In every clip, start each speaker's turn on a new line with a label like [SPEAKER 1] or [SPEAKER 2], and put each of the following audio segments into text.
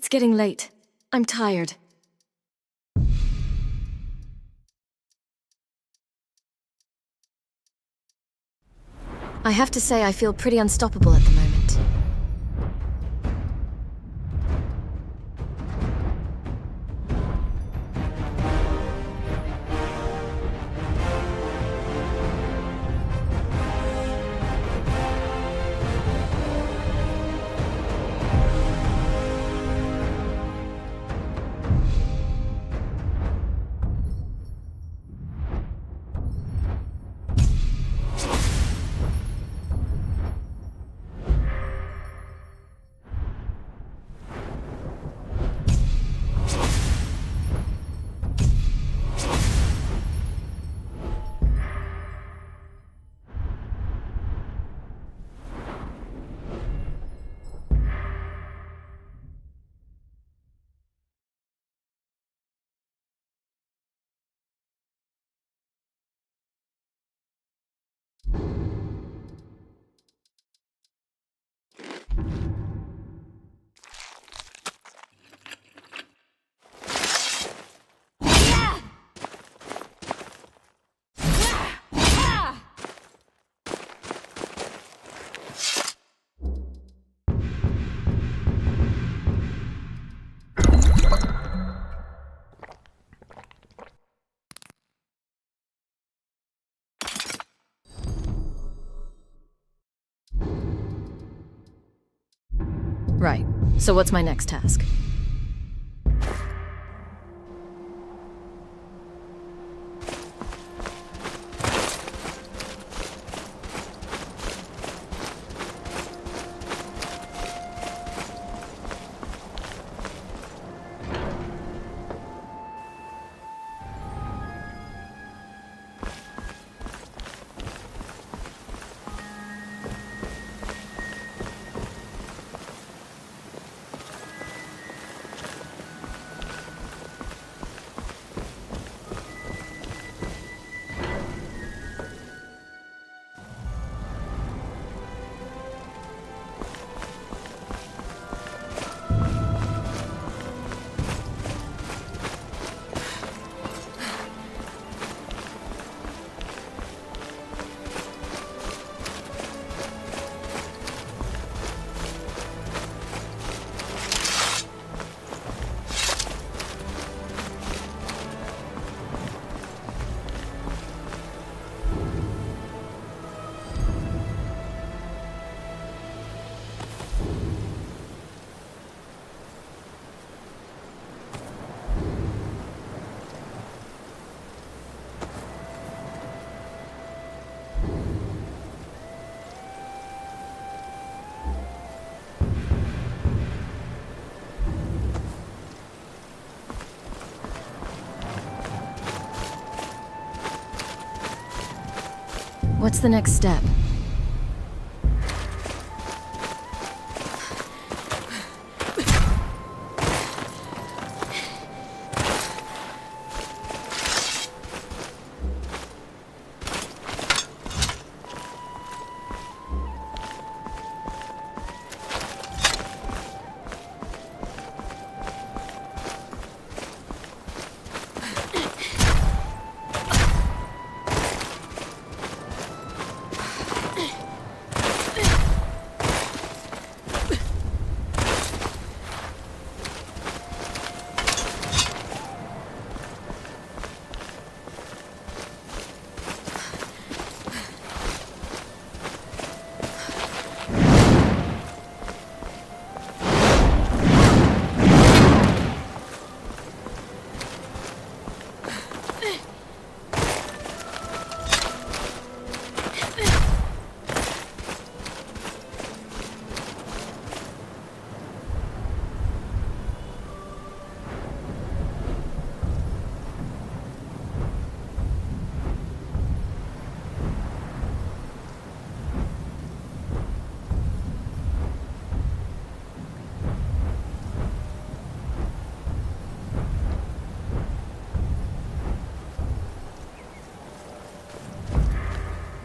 [SPEAKER 1] It's getting late. I'm tired. I have to say I feel pretty unstoppable at the moment. Right. So what's my next task? What's the next step?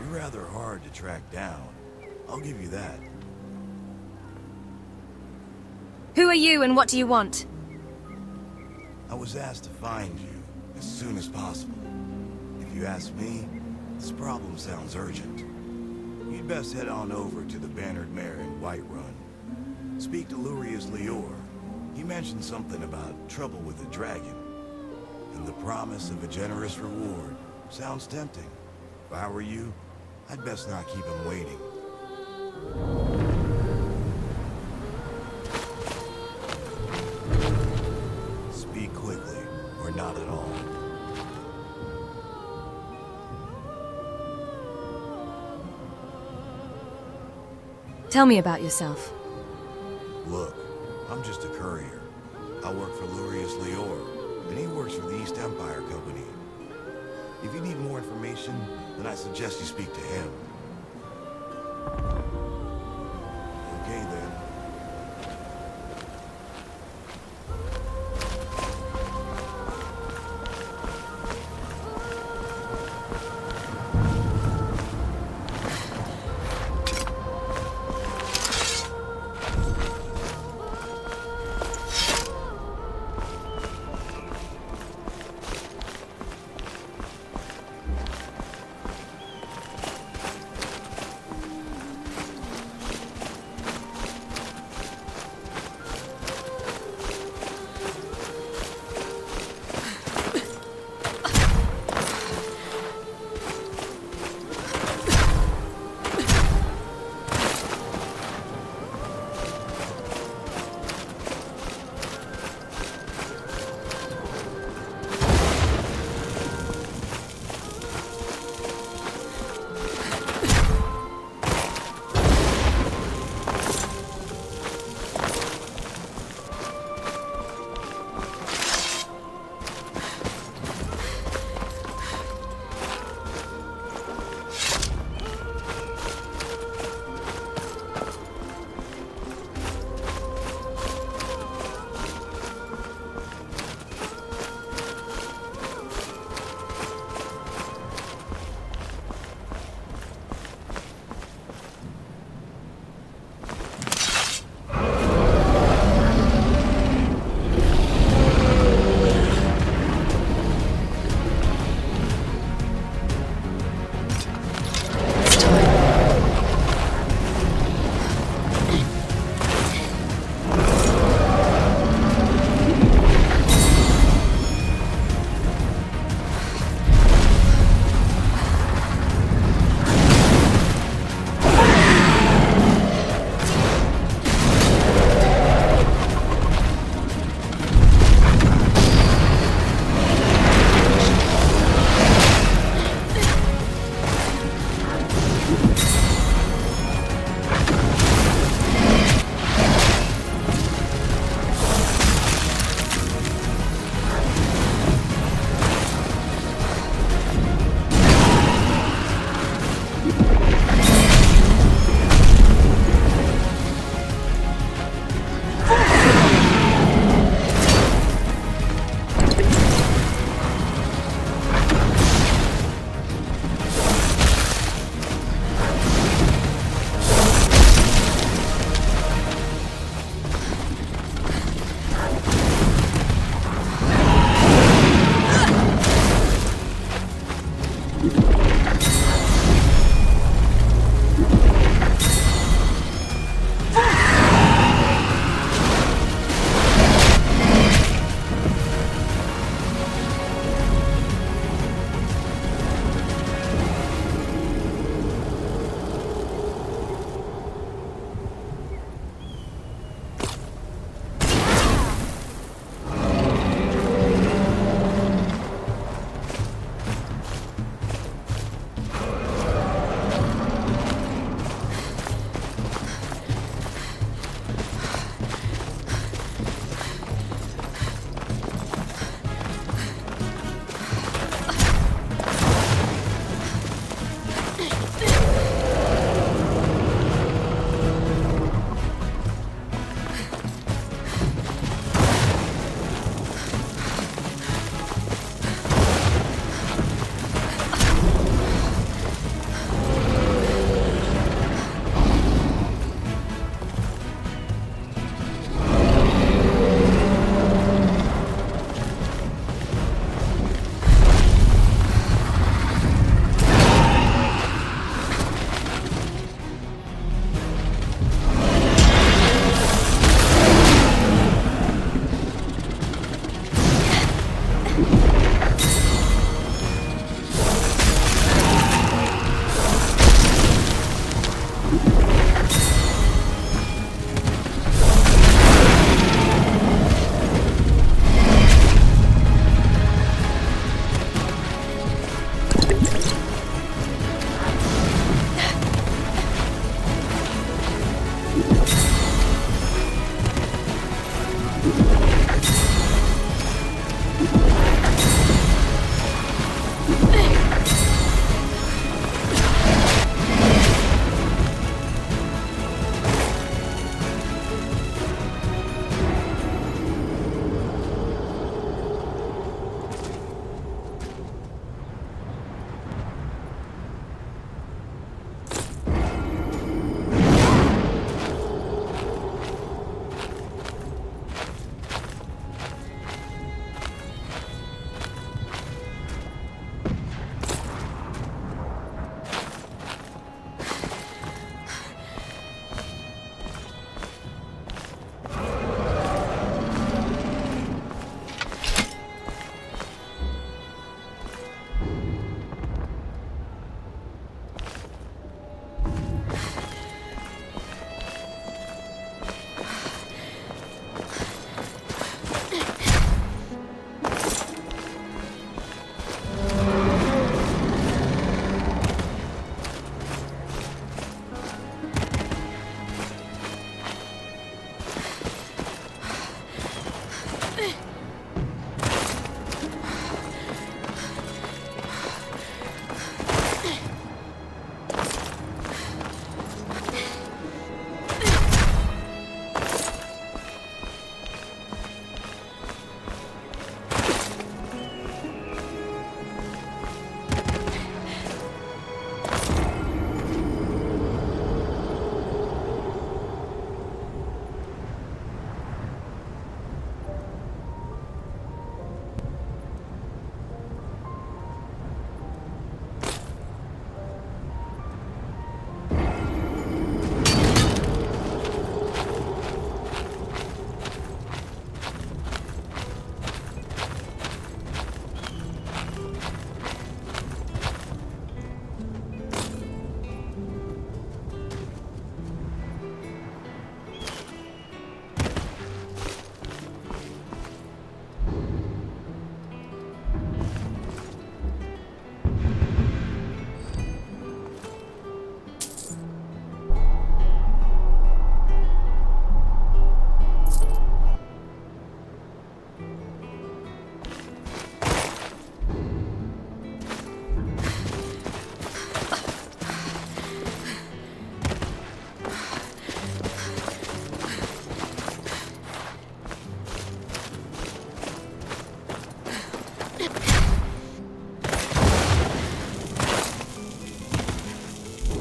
[SPEAKER 2] Rather hard to track down. I'll give you that.
[SPEAKER 1] Who are you and what do you want?
[SPEAKER 2] I was asked to find you as soon as possible. If you ask me, this problem sounds urgent. You'd best head on over to the Bannered Mare in Whiterun. Speak to Lurius Lior. He mentioned something about trouble with the dragon. And the promise of a generous reward. Sounds tempting. If I were you, I'd best not keep him waiting. Speak quickly, or not at all.
[SPEAKER 1] Tell me about yourself.
[SPEAKER 2] Look, I'm just a courier. I work for Lurius Lior, and he works for the East Empire Company. If you need more information, then I suggest you speak to him. Okay then.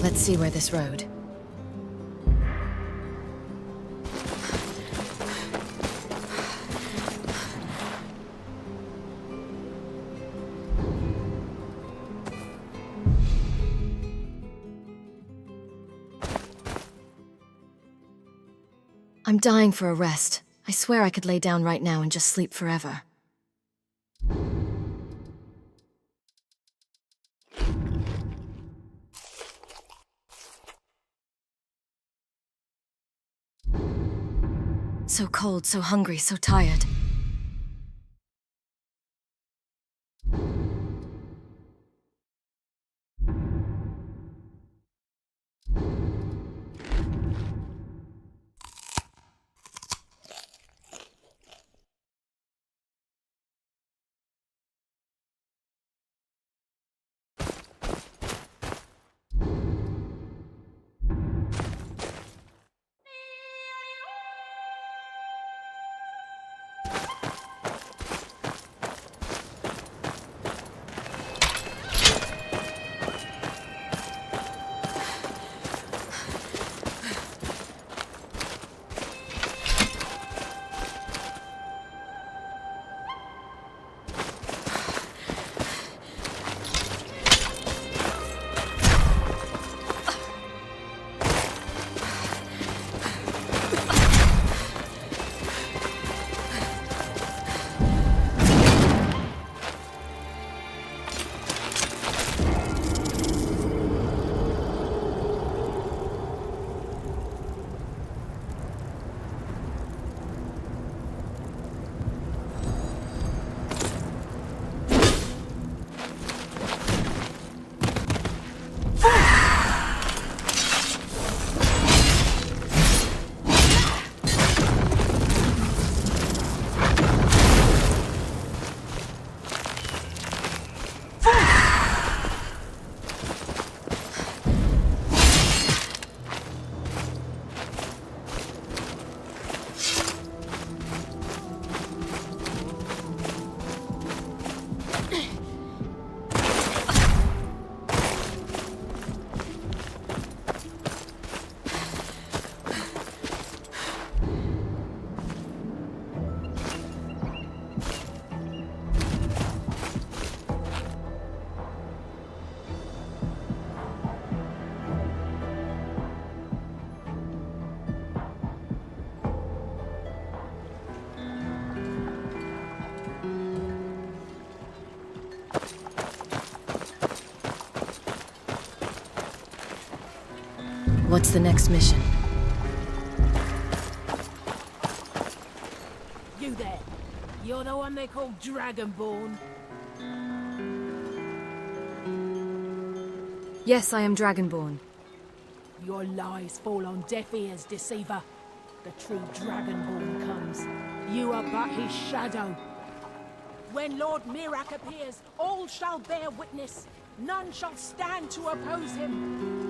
[SPEAKER 1] Let's see where this road. I'm dying for a rest. I swear I could lay down right now and just sleep forever. So cold, so hungry, so tired. What's the next mission?
[SPEAKER 3] You there. You're the one they call Dragonborn.
[SPEAKER 1] Yes, I am Dragonborn.
[SPEAKER 3] Your lies fall on deaf ears, deceiver. The true Dragonborn comes. You are but his shadow. When Lord Mirak appears, all shall bear witness. None shall stand to oppose him.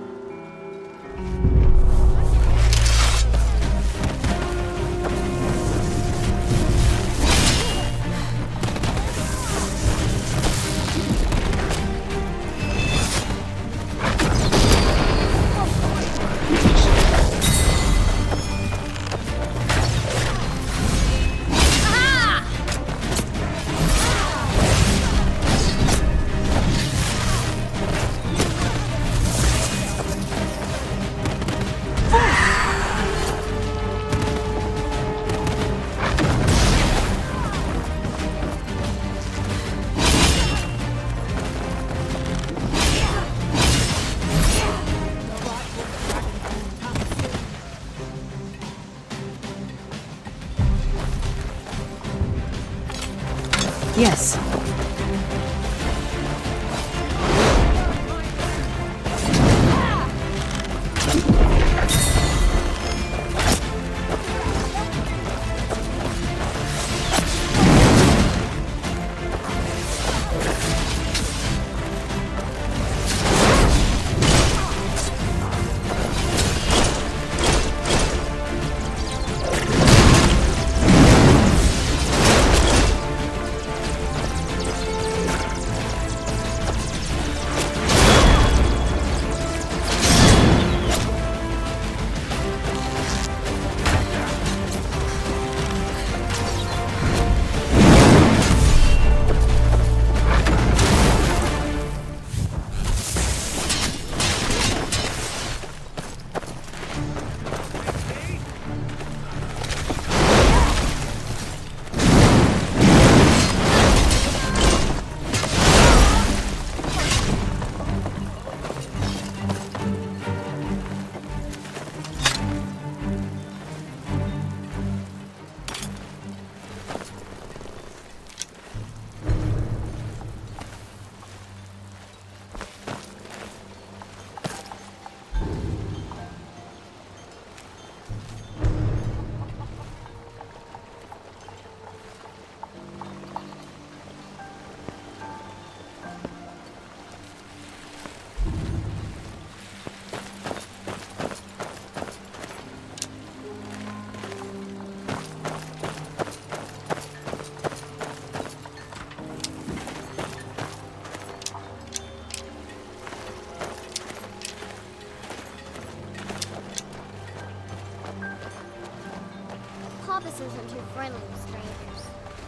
[SPEAKER 4] friendly with strangers.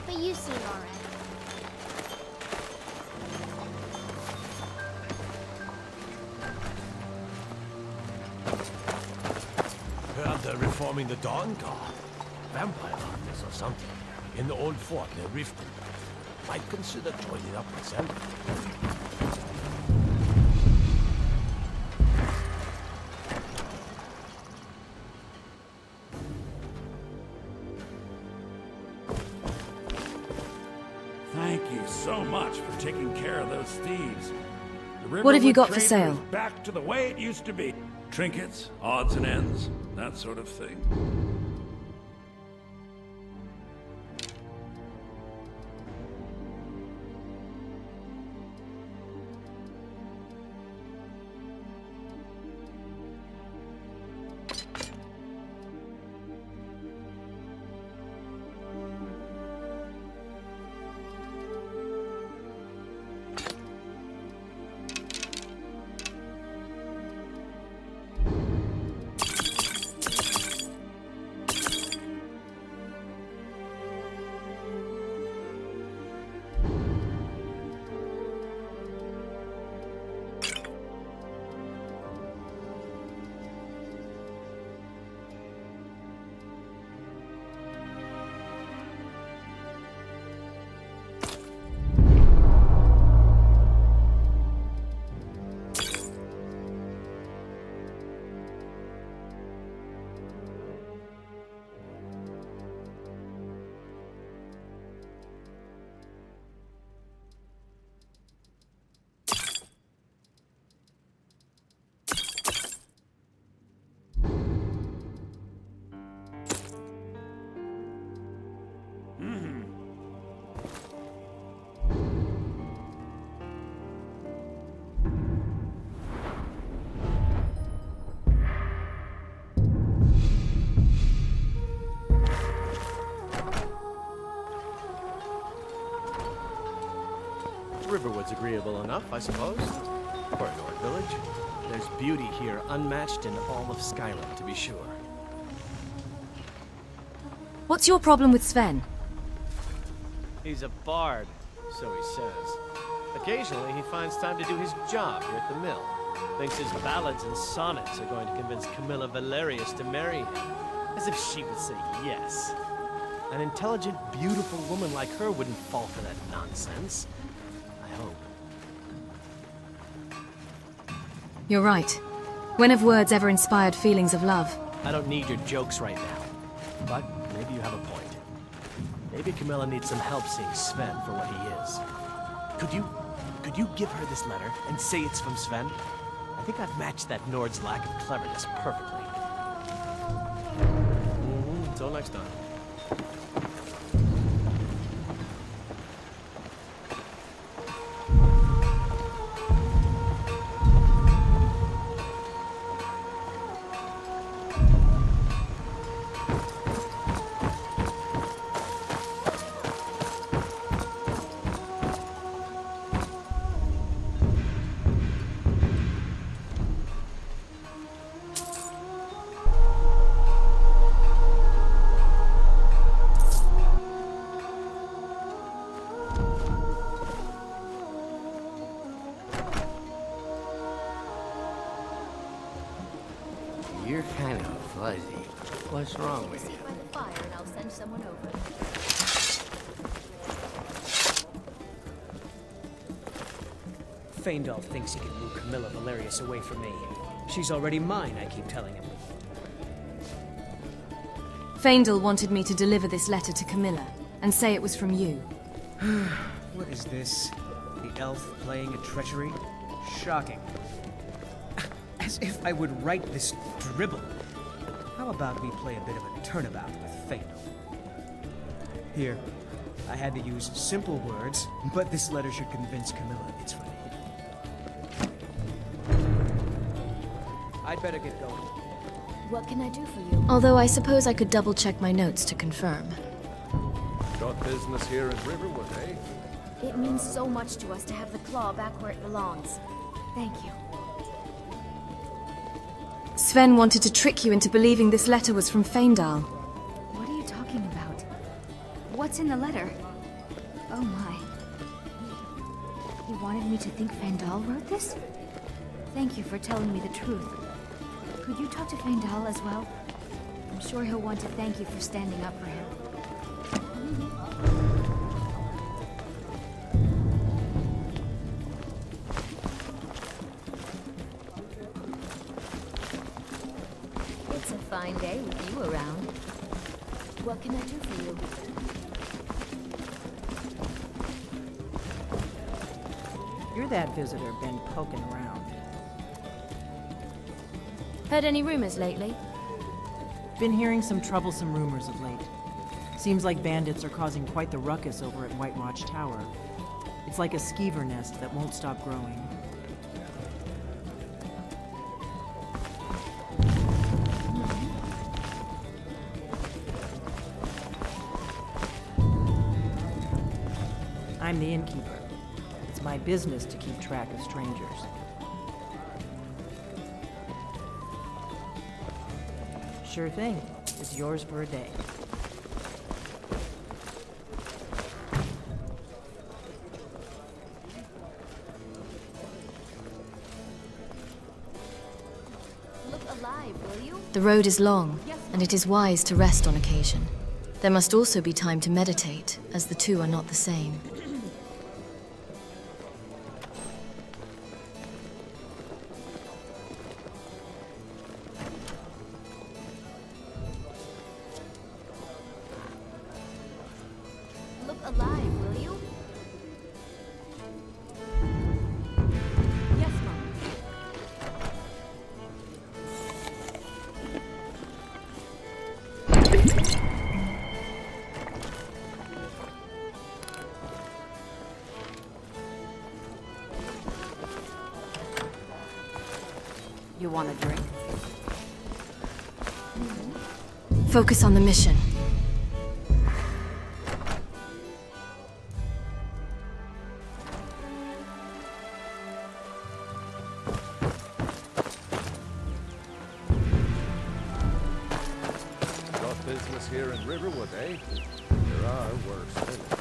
[SPEAKER 4] But you seem alright.
[SPEAKER 5] Heard they're reforming the Dawn Guard. Vampire hunters or something. In the old fort near Riften. Might consider joining up with them.
[SPEAKER 6] Thank you so much for taking care of those thieves. The
[SPEAKER 1] What have you
[SPEAKER 6] Riverwood
[SPEAKER 1] got for
[SPEAKER 6] trade
[SPEAKER 1] sale?
[SPEAKER 6] is back to the way it used to be. Trinkets, odds and ends, that sort of thing.
[SPEAKER 7] Riverwood's agreeable enough, I suppose. For a Nord village. There's beauty here unmatched in all of Skyrim, to be sure.
[SPEAKER 1] What's your problem with Sven?
[SPEAKER 7] He's a bard, so he says. Occasionally, he finds time to do his job here at the mill. Thinks his ballads and sonnets are going to convince Camilla Valerius to marry him. As if she would say yes. An intelligent, beautiful woman like her wouldn't fall for that nonsense. I hope.
[SPEAKER 1] You're right. When have words ever inspired feelings of love?
[SPEAKER 7] I don't need your jokes right now. But maybe you have a point. Maybe Camilla needs some help seeing Sven for what he is. Could you give her this letter and say it's from Sven? I think I've matched that Nord's lack of cleverness perfectly. Until next time.
[SPEAKER 8] You're kind of fuzzy. What's wrong with you?
[SPEAKER 4] By the fire and I'll send someone over.
[SPEAKER 9] Faendal thinks he can woo Camilla Valerius away from me. She's already mine, I keep telling him.
[SPEAKER 1] Faendal wanted me to deliver this letter to Camilla, and say it was from you.
[SPEAKER 9] What is this? The elf playing at treachery? Shocking. As if I would write this dribble. How about we play a bit of a turnabout with Faendal? Here, I had to use simple words, but this letter should convince Camilla it's from me. I'd better get going.
[SPEAKER 4] What can I do for you?
[SPEAKER 1] Although I suppose I could double-check my notes to confirm.
[SPEAKER 5] Got business here in Riverwood, eh?
[SPEAKER 4] It means so much to us to have the claw back where it belongs. Thank you.
[SPEAKER 1] Sven wanted to trick you into believing this letter was from Faendal.
[SPEAKER 4] What are you talking about? What's in the letter? Oh my. He wanted me to think Fandal wrote this? Thank you for telling me the truth. Could you talk to Fandal as well? I'm sure he'll want to thank you for standing up for him.
[SPEAKER 10] It's a fine day with you around. What can I do for you?
[SPEAKER 3] You're that visitor been poking around.
[SPEAKER 10] Heard any rumors lately?
[SPEAKER 3] Been hearing some troublesome rumors of late. Seems like bandits are causing quite the ruckus over at White Watch Tower. It's like a skeever nest that won't stop growing. I'm the innkeeper. It's my business to keep track of strangers. Sure thing. It's yours for a day.
[SPEAKER 10] Look alive, will you?
[SPEAKER 1] The road is long, and it is wise to rest on occasion. There must also be time to meditate, as the two are not the same.
[SPEAKER 10] Look alive, will you?
[SPEAKER 3] Yes, Mom. You want a drink?
[SPEAKER 1] Focus on the mission.
[SPEAKER 5] Got business here in Riverwood, eh? There are worse villages.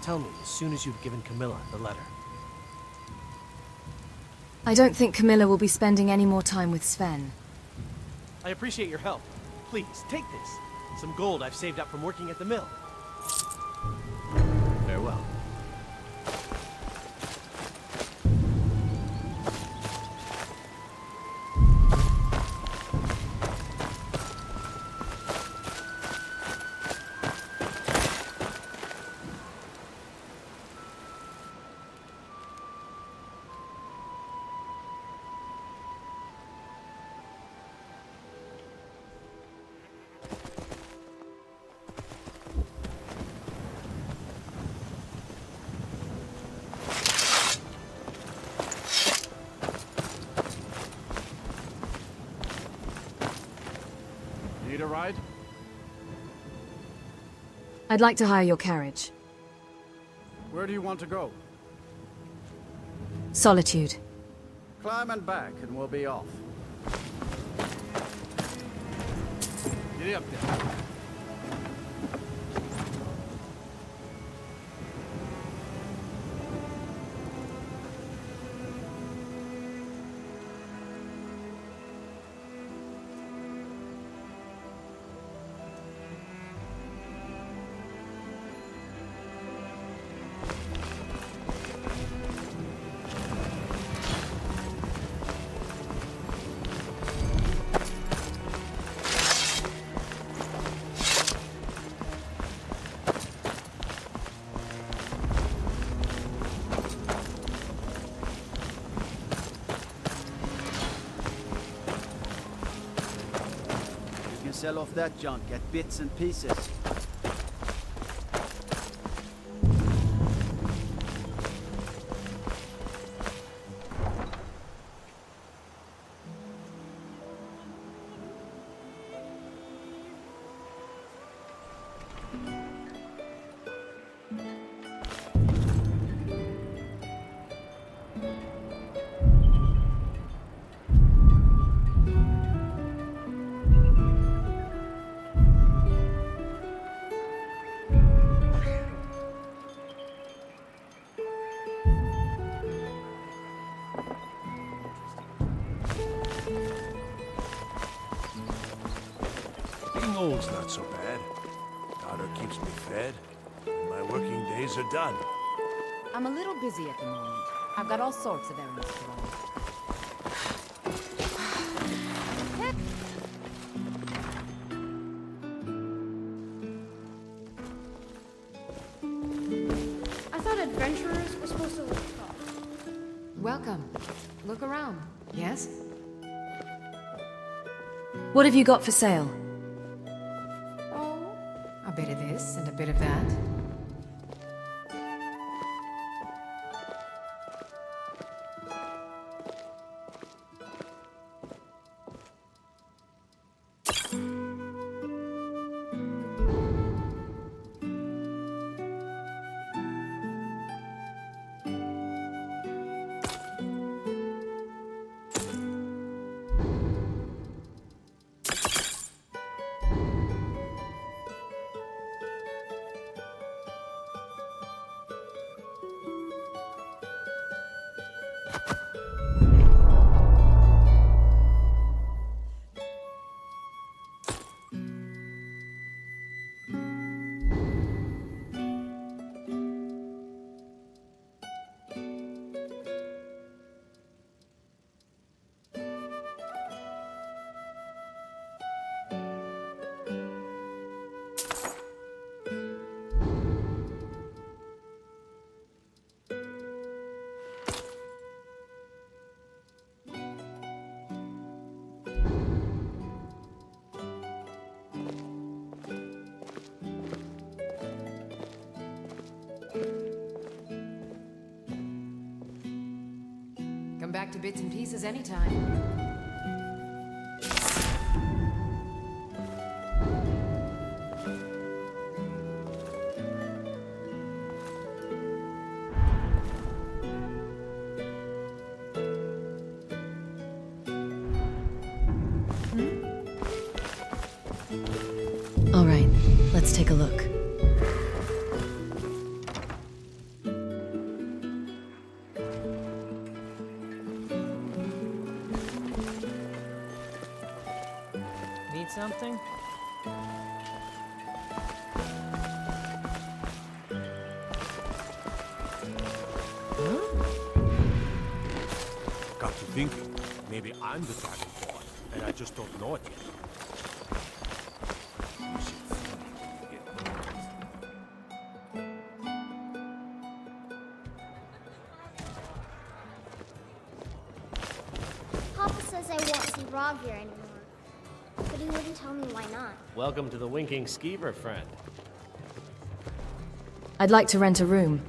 [SPEAKER 7] Tell me as soon as you've given Camilla the letter.
[SPEAKER 1] I don't think Camilla will be spending any more time with Sven.
[SPEAKER 7] I appreciate your help. Please, take this. Some gold I've saved up from working at the mill. Farewell.
[SPEAKER 11] Need a ride?
[SPEAKER 1] I'd like to hire your carriage.
[SPEAKER 11] Where do you want to go?
[SPEAKER 1] Solitude.
[SPEAKER 11] Climb and back and we'll be off. Giddy up there. can sell off that junk at bits and pieces.
[SPEAKER 5] Being old's not so bad. Daughter keeps me fed, and my working days are done.
[SPEAKER 12] I'm a little busy at the moment. I've got all sorts of errands to run.
[SPEAKER 13] I thought adventurers were supposed to look tough.
[SPEAKER 12] Welcome. Look around. Yes?
[SPEAKER 1] What have you got for sale?
[SPEAKER 12] Oh, a bit of this and a bit of that. Come back to bits and pieces anytime.
[SPEAKER 1] All right, let's take a look.
[SPEAKER 7] Need something?
[SPEAKER 5] Got to thinking, maybe I'm the Dragonborn, and I just don't know it yet.
[SPEAKER 13] Papa says I won't see Rob here anymore. But he wouldn't tell me why not.
[SPEAKER 7] Welcome to the Winking Skeever, friend.
[SPEAKER 1] I'd like to rent a room.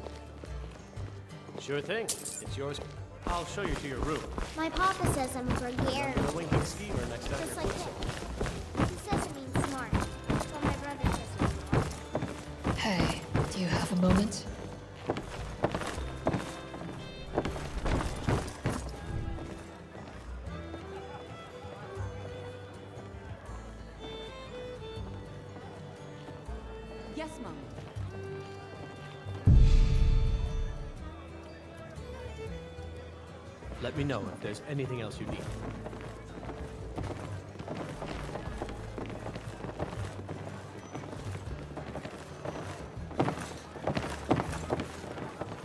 [SPEAKER 7] Sure thing. It's yours. I'll show you to your room.
[SPEAKER 13] My papa says I'm gregarious.
[SPEAKER 7] The Winking Skeever next time
[SPEAKER 13] Just
[SPEAKER 7] you're
[SPEAKER 13] like
[SPEAKER 7] closer.
[SPEAKER 13] him. He says it means smart. But my brother says he's smart.
[SPEAKER 1] Hey, do you have a moment?
[SPEAKER 12] Yes, Mom.
[SPEAKER 7] Let me know if there's anything else you need.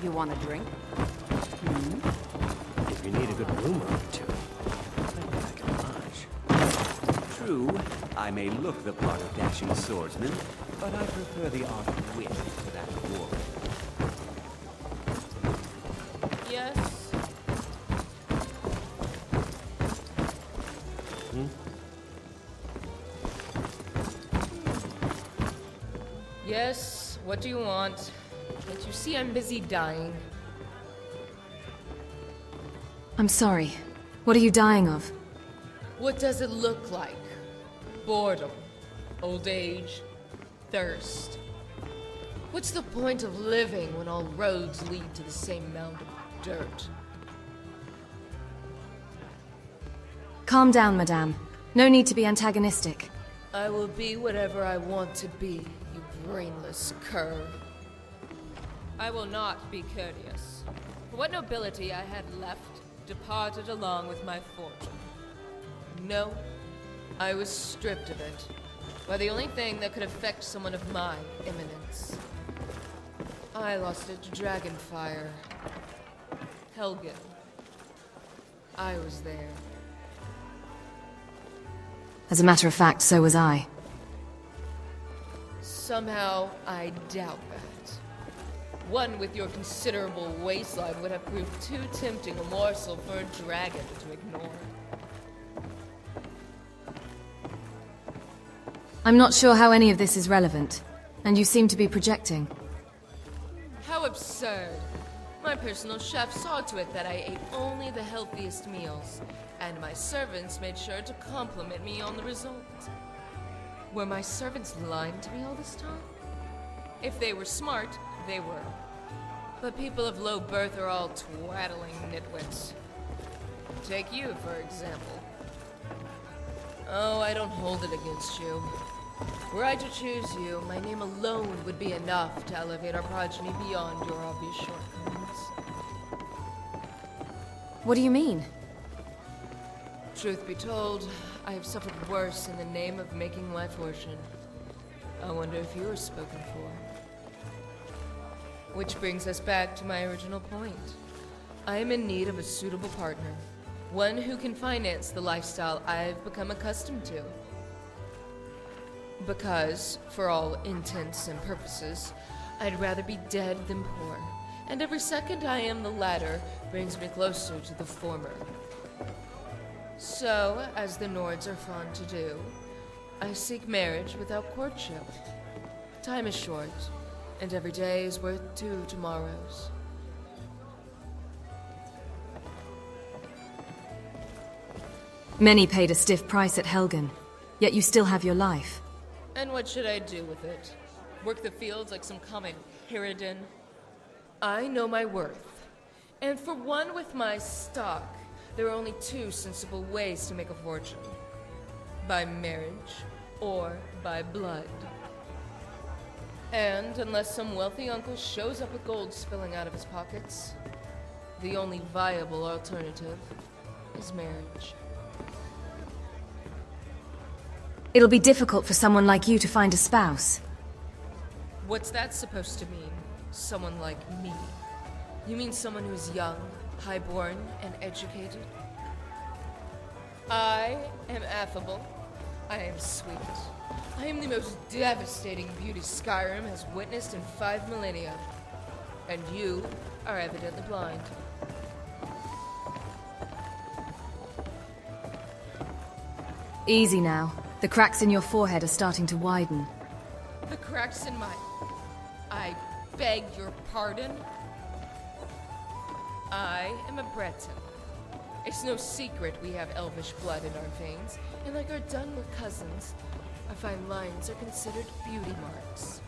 [SPEAKER 12] You want a drink?
[SPEAKER 8] If you need a good rumor or two, I can lodge. True, I may look the part of dashing swordsman, but I prefer the art of wit to that of war.
[SPEAKER 12] Yes.
[SPEAKER 14] Yes, what do you want? Can't you see I'm busy dying?
[SPEAKER 1] I'm sorry. What are you dying of?
[SPEAKER 14] What does it look like? Boredom, old age, thirst. What's the point of living when all roads lead to the same mound of dirt?
[SPEAKER 1] Calm down, madame. No need to be antagonistic.
[SPEAKER 14] I will be whatever I want to be, you brainless cur. I will not be courteous. For what nobility I had left departed along with my fortune. No, I was stripped of it by the only thing that could affect someone of my eminence. I lost it to Dragonfire. Helgen. I was there.
[SPEAKER 1] As a matter of fact, so was I.
[SPEAKER 14] Somehow, I doubt that. One with your considerable waistline would have proved too tempting a morsel for a dragon to ignore.
[SPEAKER 1] I'm not sure how any of this is relevant, and you seem to be projecting.
[SPEAKER 14] How absurd. My personal chef saw to it that I ate only the healthiest meals, and my servants made sure to compliment me on the result. Were my servants lying to me all this time? If they were smart, they were. But people of low birth are all twaddling nitwits. Take you, for example. Oh, I don't hold it against you. Were I to choose you, my name alone would be enough to elevate our progeny beyond your obvious shortcomings.
[SPEAKER 1] What do you mean?
[SPEAKER 14] Truth be told, I have suffered worse in the name of making my fortune. I wonder if you are spoken for. Which brings us back to my original point. I am in need of a suitable partner. One who can finance the lifestyle I've become accustomed to. Because, for all intents and purposes, I'd rather be dead than poor. And every second I am the latter brings me closer to the former. So, as the Nords are fond to do, I seek marriage without courtship. Time is short, and every day is worth 2 tomorrows.
[SPEAKER 1] Many paid a stiff price at Helgen, yet you still have your life.
[SPEAKER 14] And what should I do with it? Work the fields like some common harridan? I know my worth. And for one with my stock, there are only 2 sensible ways to make a fortune. By marriage, or by blood. And unless some wealthy uncle shows up with gold spilling out of his pockets, the only viable alternative is marriage.
[SPEAKER 1] It'll be difficult for someone like you to find a spouse.
[SPEAKER 14] What's that supposed to mean? Someone like me? You mean someone who's young, highborn, and educated? I am affable. I am sweet. I am the most devastating beauty Skyrim has witnessed in 5 millennia. And you are evidently blind.
[SPEAKER 1] Easy now. The cracks in your forehead are starting to widen.
[SPEAKER 14] The cracks in my... I beg your pardon? I am a Breton. It's no secret we have elvish blood in our veins, and like our Dunmer cousins, our fine lines are considered beauty marks.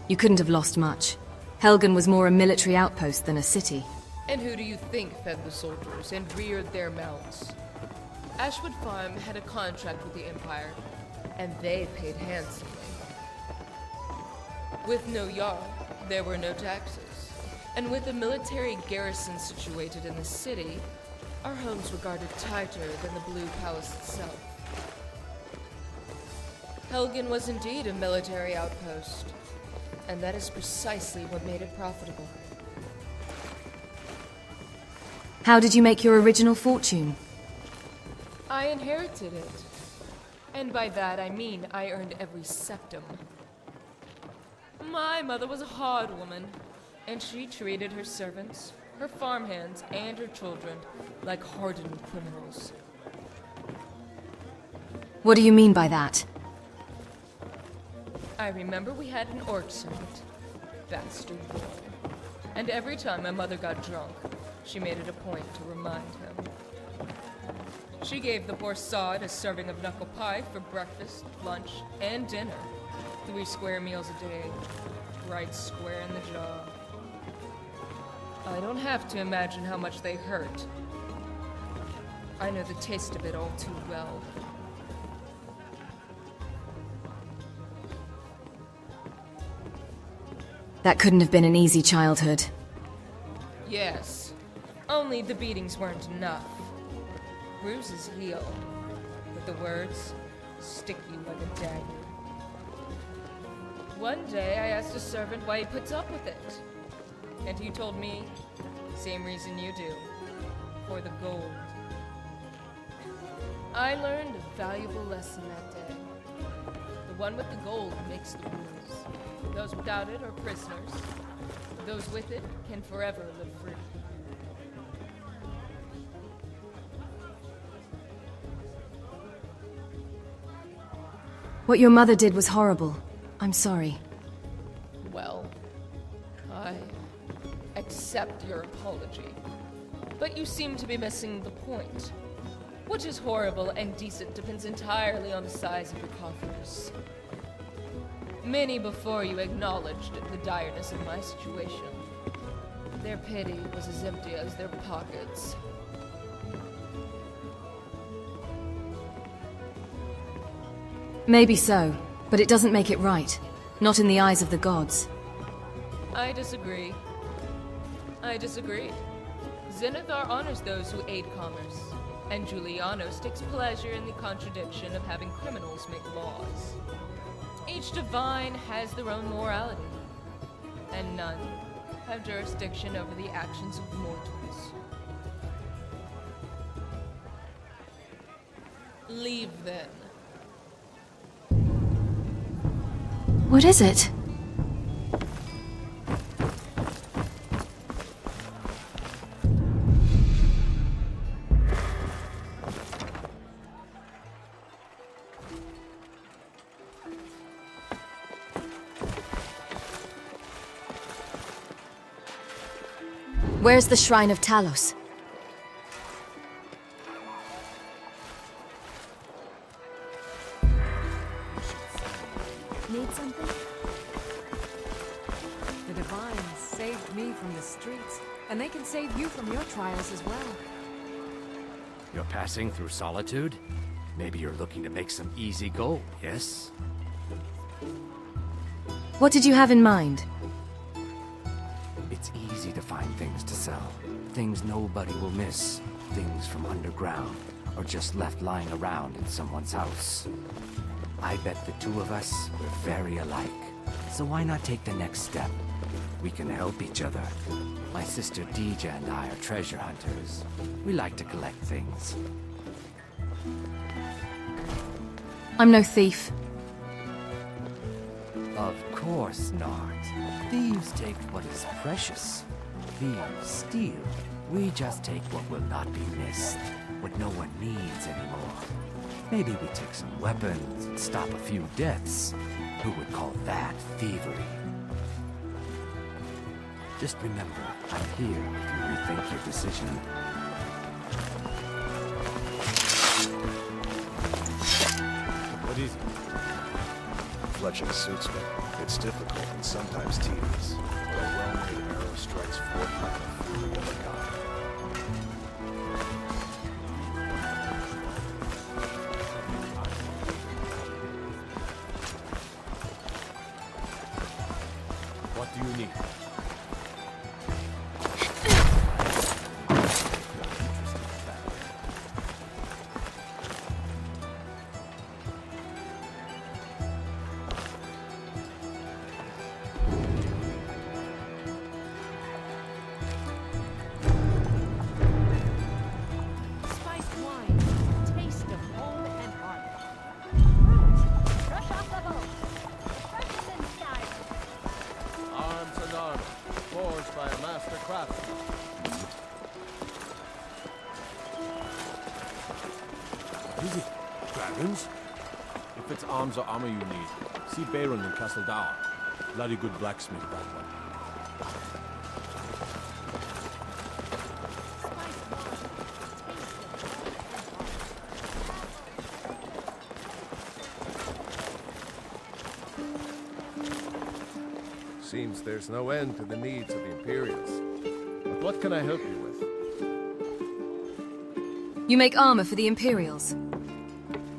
[SPEAKER 1] You couldn't have lost much. Helgen was more a military outpost than a city.
[SPEAKER 14] And who do you think fed the soldiers and reared their mounts? Ashwood Farm had a contract with the Empire, and they paid handsomely. With no Jarl, there were no taxes. And with a military garrison situated in the city, our homes were guarded tighter than the Blue Palace itself. Helgen was indeed a military outpost, and that is precisely what made it profitable.
[SPEAKER 1] How did you make your original fortune?
[SPEAKER 14] I inherited it. And by that I mean I earned every septum. My mother was a hard woman, and she treated her servants, her farmhands, and her children like hardened criminals.
[SPEAKER 1] What do you mean by that?
[SPEAKER 14] I remember we had an orc servant. Bastard boy. And every time my mother got drunk, she made it a point to remind him. She gave the poor sod a serving of knuckle pie for breakfast, lunch, and dinner. 3 square meals a day. Right square in the jaw. I don't have to imagine how much they hurt. I know the taste of it all too well.
[SPEAKER 1] That couldn't have been an easy childhood.
[SPEAKER 14] Yes. Only the beatings weren't enough. Bruises heal, but the words stick you like a dagger. One day I asked a servant why he puts up with it. And he told me, same reason you do. For the gold. I learned a valuable lesson that day. The one with the gold makes the rules. Those without it are prisoners. Those with it can forever live free.
[SPEAKER 1] What your mother did was horrible. I'm sorry.
[SPEAKER 14] Well, I accept your apology. But you seem to be missing the point. What is horrible and decent depends entirely on the size of your coffers. Many before you acknowledged the direness of my situation. Their pity was as empty as their pockets.
[SPEAKER 1] Maybe so, but it doesn't make it right. Not in the eyes of the gods.
[SPEAKER 14] I disagree. I disagree. Zenithar honors those who aid commerce, and Julianos takes pleasure in the contradiction of having criminals make laws. Each divine has their own morality, and none have jurisdiction over the actions of mortals. Leave then.
[SPEAKER 1] What is it? Where's the Shrine of Talos?
[SPEAKER 12] Need something? The Divines saved me from the streets, and they can save you from your trials as well.
[SPEAKER 5] You're passing through Solitude? Maybe you're looking to make some easy gold, yes?
[SPEAKER 1] What did you have in mind?
[SPEAKER 5] It's easy to find things to sell. Things nobody will miss. Things from underground, or just left lying around in someone's house. I bet the two of us were very alike. So why not take the next step? We can help each other. My sister Deja and I are treasure hunters. We like to collect things.
[SPEAKER 1] I'm no thief.
[SPEAKER 5] Of course not. Thieves take what is precious. Thieves steal. We just take what will not be missed. What no one needs anymore. Maybe we take some weapons and stop a few deaths. Who would call that thievery? Just remember, I'm here if you rethink your decision.
[SPEAKER 15] What is it? Fletching suits me. It's difficult and sometimes tedious, but a well-made arrow strikes 4 times through the other guy.
[SPEAKER 5] What do you need?
[SPEAKER 3] Spiced wine, taste of home and heart.
[SPEAKER 13] Brush off the boat. Ferguson style.
[SPEAKER 7] Arms and armor, forged by a master craftsman.
[SPEAKER 5] What is it? Dragons?
[SPEAKER 16] If it's arms or armor you need, see Baron in Castle Dower. Bloody good blacksmith, that one.
[SPEAKER 15] Seems there's no end to the needs of the Imperials. But what can I help you with?
[SPEAKER 12] You make armor for the Imperials.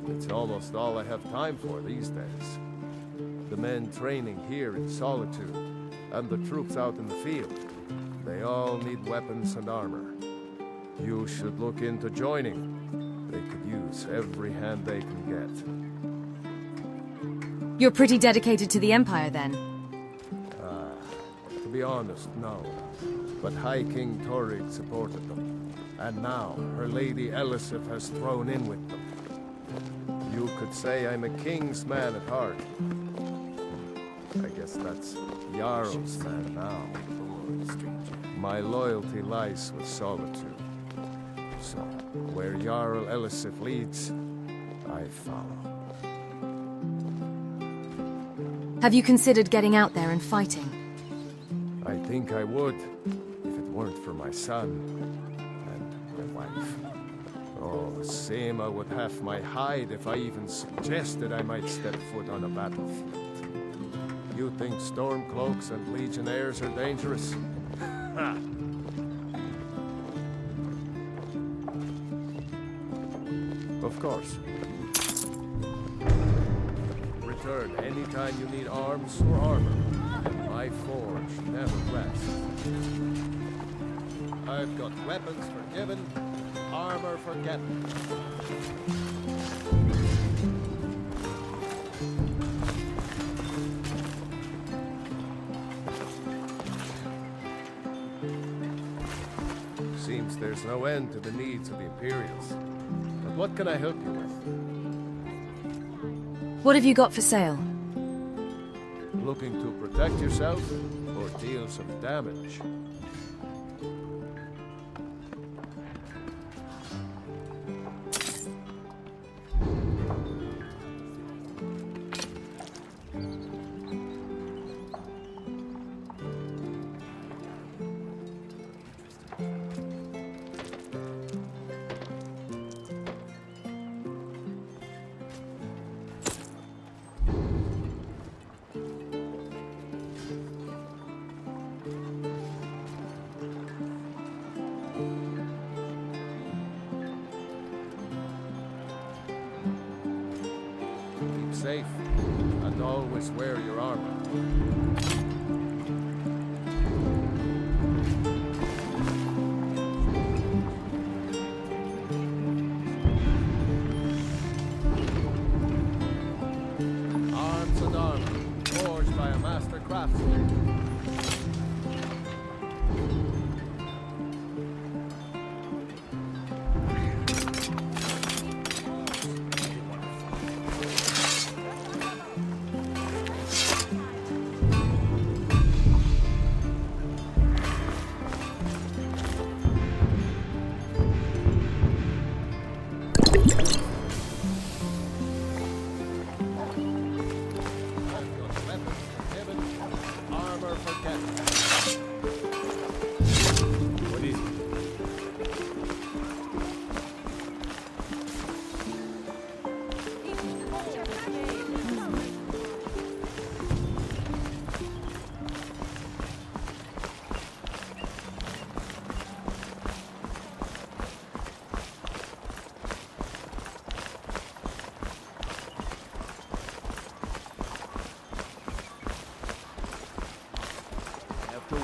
[SPEAKER 15] It's almost all I have time for these days. The men training here in Solitude, and the troops out in the field, they all need weapons and armor. You should look into joining. They could use every hand they can get.
[SPEAKER 12] You're pretty dedicated to the Empire, then?
[SPEAKER 15] To be honest, no. But High King Torrig supported them. And now, her Lady Elisif has thrown in with them. You could say I'm a king's man at heart. I guess that's Jarl's man now. My loyalty lies with Solitude. So, where Jarl Elisif leads, I follow.
[SPEAKER 12] Have you considered getting out there and fighting?
[SPEAKER 15] I think I would, if it weren't for my son and my wife. Oh, Seema would have my hide if I even suggested I might step foot on a battlefield. You think Stormcloaks and Legionnaires are dangerous? Ha! Of course. Return anytime you need arms or armor. My forge never rests. I've got weapons for giving, armor for getting. Seems there's no end to the needs of the Imperials. But what can I help you with?
[SPEAKER 12] What have you got for sale?
[SPEAKER 15] Looking to protect yourself or deal some damage? Safe, and always wear your armor. Arms and armor, forged by a master craftsman.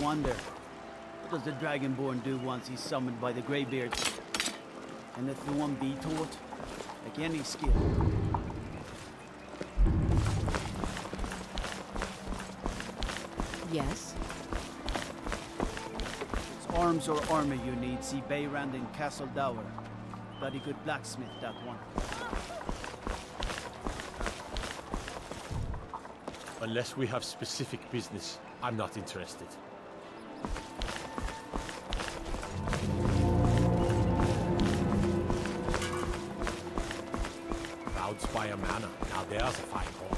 [SPEAKER 11] Wonder, what does the Dragonborn do once he's summoned by the Greybeards? And if the one be taught, like any skill.
[SPEAKER 3] Yes?
[SPEAKER 11] It's arms or armor you need, see Bayrand in Castle Dower. Bloody good blacksmith, that one.
[SPEAKER 16] Unless we have specific business, I'm not interested. Cloudspire Manor. Now there's a fine horse.